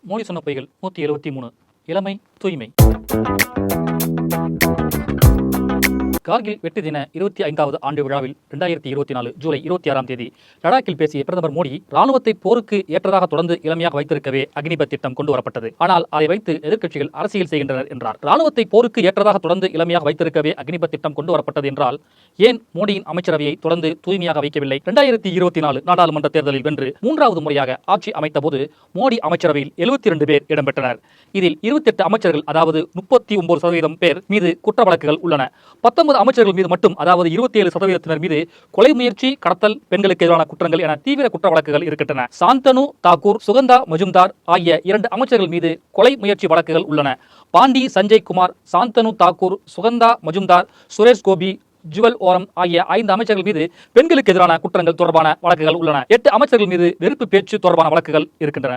மோடி சொன்ன பொய்கள் 173. இளமை, தூய்மை. கார்கில் வெற்றி தின 25வது ஆண்டு விழாவில் 2024 ஜூலை 26ஆம் தேதி லடாக்கில் பேசிய பிரதமர் மோடி, ராணுவத்தை போருக்கு ஏற்றதாக தொடர்ந்து இளமையாக வைத்திருக்கவே அக்னிபத் திட்டம் கொண்டு வரப்பட்டது. ஆனால் அதை வைத்து எதிர்க்கட்சிகள் அரசியல் செய்கின்றனர் என்றார். ராணுவத்தை போருக்கு ஏற்றதாக தொடர்ந்து இளமையாக வைத்திருக்கவே அக்னிபத் திட்டம் கொண்டு வரப்பட்டது என்றால் ஏன் மோடியின் அமைச்சரவையை தொடர்ந்து தூய்மையாக வைக்கவில்லை? 2024 நாடாளுமன்ற தேர்தலில் வென்று 3வது முறையாக ஆட்சி அமைத்த போது மோடி அமைச்சரவையில் 72 பேர் இடம்பெற்றனர். இதில் 28 அமைச்சர்கள், அதாவது 39% பேர் மீது குற்ற வழக்குகள் உள்ளன. 19 அமைச்சர்கள் மீது மட்டும், அதாவது 27% மீது கொலை முயற்சி, கடத்தல், பெண்களுக்கு எதிரான குற்றங்கள் என தீவிர குற்ற வழக்குகள் இருக்கின்றன. சாந்தனு தாக்கூர், சுகந்தா மஜும்தார் ஆகிய 2 அமைச்சர்கள் மீது கொலை முயற்சி வழக்குகள் உள்ளன. பாண்டி சஞ்சய் குமார், சாந்தனு தாக்கூர், சுகந்தா மஜும்தார், சுரேஷ் கோபி, ஜுவல் ஓரம் ஆகிய 5 அமைச்சர்கள் மீது பெண்களுக்கு எதிரான குற்றங்கள் தொடர்பான வழக்குகள் உள்ளன. 8 அமைச்சர்கள் மீது வெறுப்பு பேச்சு தொடர்பான வழக்குகள் இருக்கின்றன.